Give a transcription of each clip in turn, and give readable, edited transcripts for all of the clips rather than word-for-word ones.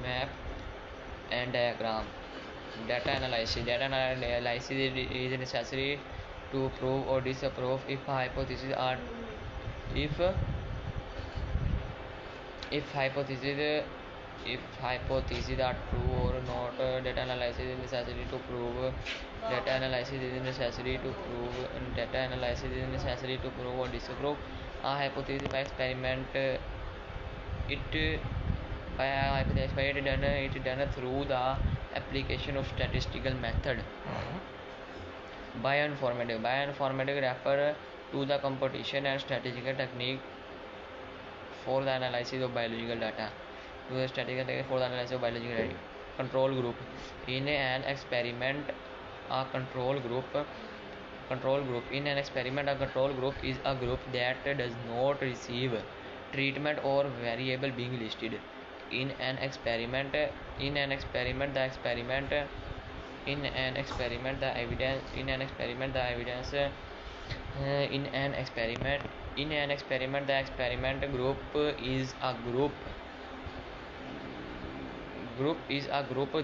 map and diagram. Data analysis. Data analysis is necessary to prove or disprove if hypotheses are if if hypotheses if hypotheses are true or not. Data analysis is necessary to prove. Data analysis is necessary to prove. Data analysis is necessary to prove or disprove a hypothesis by experiment. It by a hypothesis it done through the application of statistical method. Bioinformatic. Bioinformatic refer to the computation and statistical technique for the analysis of biological data. To the statistical technique for the analysis of biological data. Control group. In an experiment, a control group in an experiment, a control group is a group that does not receive treatment or variable being listed. In an experiment, the evidence in an experiment the evidence in an experiment the experiment group is a group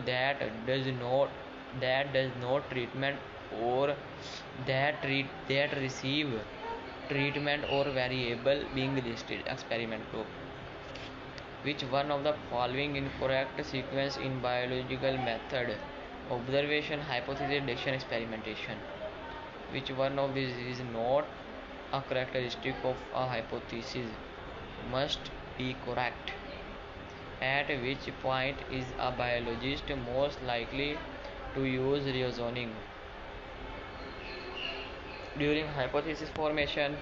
that does not treatment or that receive treatment or variable being listed. Experiment group. Which one of the following incorrect sequence in biological method? Observation, hypothesis, deduction, experimentation. Which one of these is not a characteristic of a hypothesis? Must be correct. At which point is a biologist most likely to use reasoning? During hypothesis formation,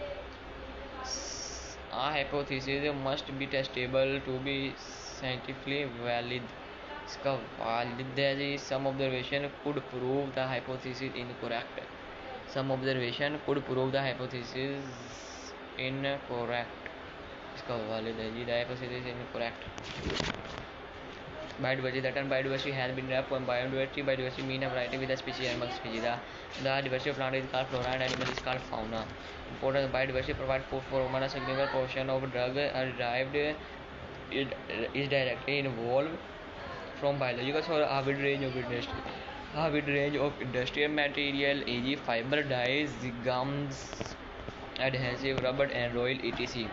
a hypothesis must be testable to be scientifically valid. Some observation could prove the hypothesis incorrect. Some observation could prove the hypothesis incorrect. The hypothesis is incorrect. Biodiversity. The term biodiversity has been derived from biodiversity. Biodiversity means a variety with a species, animal species. The diversity of plant is called flora and animal is called fauna. Importance of biodiversity provides food for human. A significant portion of drug derived is directly involved from biological source. A wide range of industrial material, e.g. fiber, dyes, gums, adhesive, rubber and oil, etc.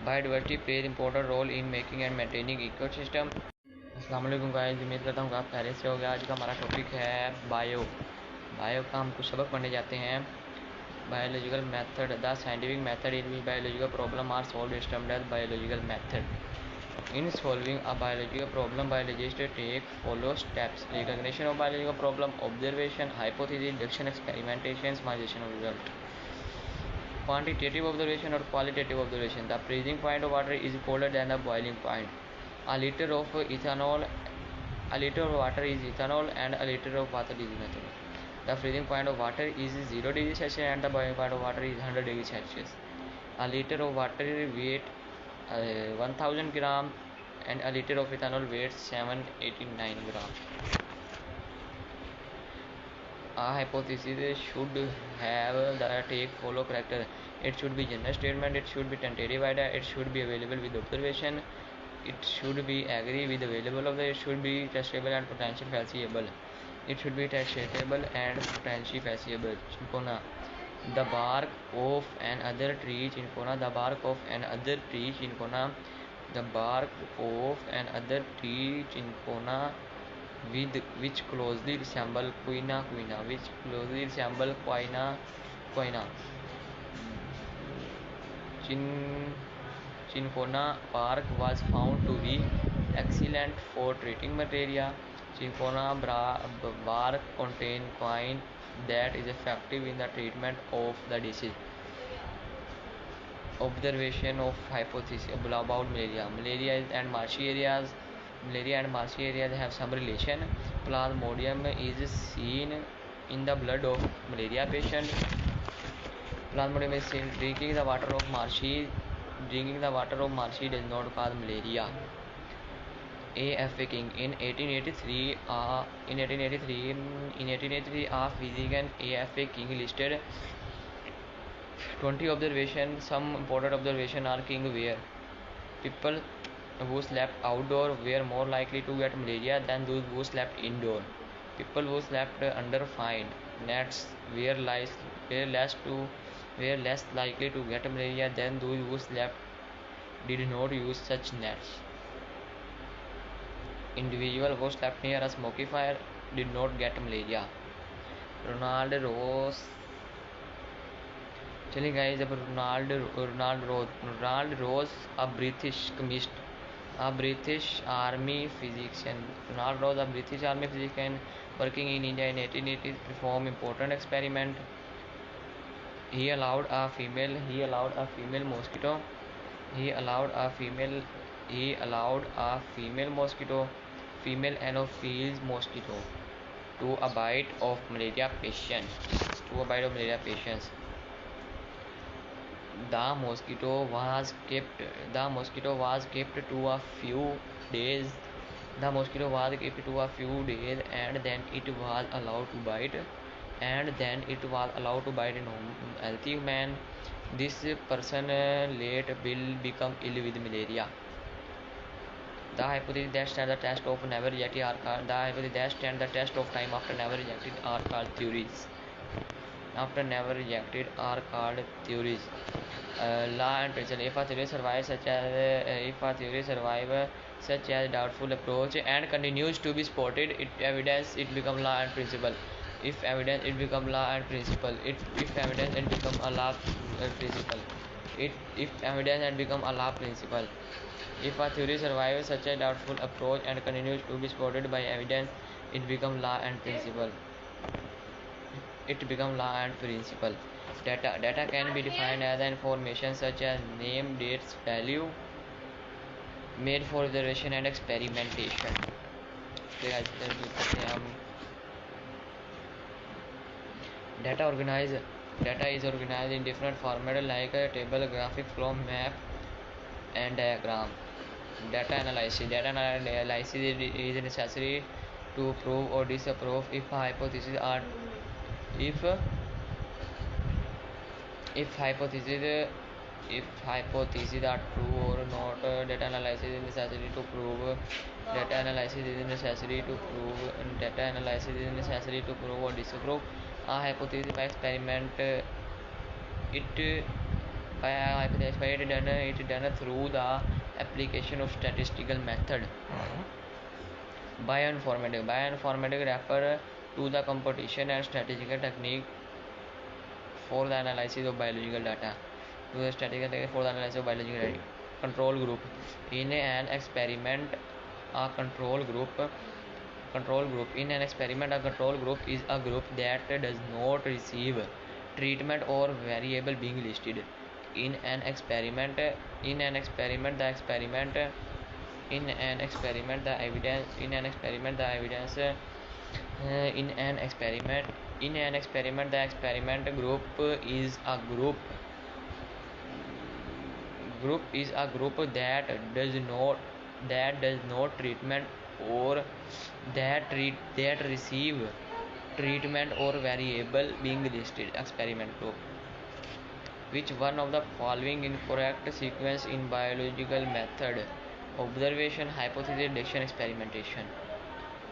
Biodiversity plays important role in making and maintaining ecosystem. अस्सलाम वालेकुम guys, उम्मीद करता हूँ कि आप खैरियत से हो गया। आज का हमारा टॉपिक है बायो का हम कुछ सबक पढ़ने जाते हैं। Biological method. The scientific method in which biological problem are solved is termed as biological method. In solving a biological problem, biologists take follow steps: recognition of biological problem, observation, hypothesis, deduction, experimentation, summarization of result. Quantitative observation or qualitative observation. The freezing point of water is colder than the boiling point. A liter of water is ethanol and a liter of water is methanol. The freezing point of water is 0 degrees Celsius and the boiling point of water is 100 degrees Celsius. A liter of water weight 1000 gram and a liter of ethanol weighs 789 gram. A hypothesis should have the take follow character. It should be general statement, it should be tentative idea, it should be available with observation, it should be agree with available of it should be testable and potential falsifiable. It should be testable and potentially falsifiable. Chincona. The bark of another tree. Chincona. The bark of another tree. Chincona. The bark of another tree. Chincona. With which closely resemble quina. Which closely resemble quina. Cinchona bark was found to be excellent for treating malaria. Cinchona bark contains quinine that is effective in the treatment of the disease. Observation of hypothesis about malaria. Malaria and marshy areas have some relation. Plasmodium is seen in the blood of malaria patient. Plasmodium is seen drinking the water of marshy does not cause malaria. A.F.A. King. In 1883, a physician A.F.A. King listed 20 observations. Some important observations are King where people who slept outdoor were more likely to get malaria than those who slept indoor. People who slept under fine nets were less to were less likely to get malaria than those who slept did not use such nets. Individuals who slept near a smoky fire did not get malaria. Ronald Rose. चलिए guys अब Ronald Rose a British chemist, a British army physician. Ronald Rose, a British army physician working in India in 1880, performed important experiment. He allowed a female mosquito he allowed a female mosquito, female Anopheles mosquito, to a bite of malaria patients. The mosquito was kept to a few days. And then it was allowed to bite. In healthy human. This person late will become ill with malaria. The hypotheses that stand the test of never rejected are called the hypotheses that stand the test of time after never rejected are called theories. Law and principle. If a theory survives such as doubtful approach and continues to be supported, it evidence it become law and principle. If evidence it become law and principle. If evidence it become a law principle. If evidence and become a law principle. If a theory survives such a doubtful approach and continues to be supported by evidence, it become law and principle. Data can be defined as information such as name, dates, value made for observation and experimentation. Data is organized in different formats like a table, graphic, flow, map, and diagram. Data analysis is necessary to prove or disapprove if hypotheses are true or not. Data analysis is necessary to prove or disapprove a hypothesis by experiment. It done through the application of statistical method. Bioinformatics refer to the computation and statistical technique for the analysis of biological data. Control group. In an experiment, a control group is a group that does not receive treatment or variable being listed. In an experiment, the experiment group is a group that does not treatment or that receive treatment or variable being listed. Experiment group. Which one of the following incorrect sequence in biological method? Observation, hypothesis, deduction, experimentation.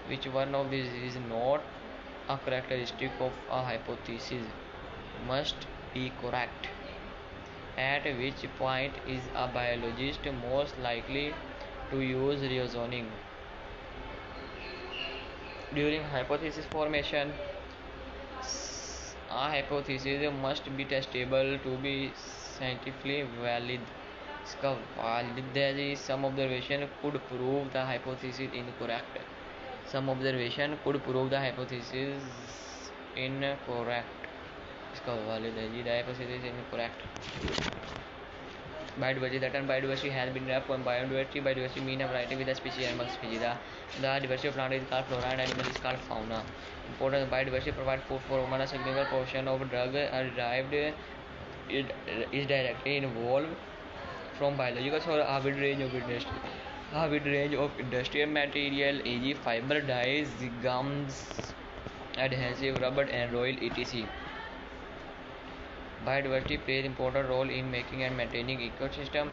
Which one of these is not a characteristic of a hypothesis? Must be correct. At which point is a biologist most likely to use reasoning? During hypothesis formation, a hypothesis must be testable to be scientifically valid. Some observation could prove the hypothesis incorrect. Biodiversity has been derived from biodiversity mean a variety with a species among species. The diversity of plant is called flora and animal is called fauna. Importance of biodiversity provides food for human. A significant portion of drug are derived is directly involved from biological source. A wide range of industrial material, e.g. fiber, dyes, gums, adhesive, rubber and oil, etc. Biodiversity plays important role in making and maintaining ecosystem.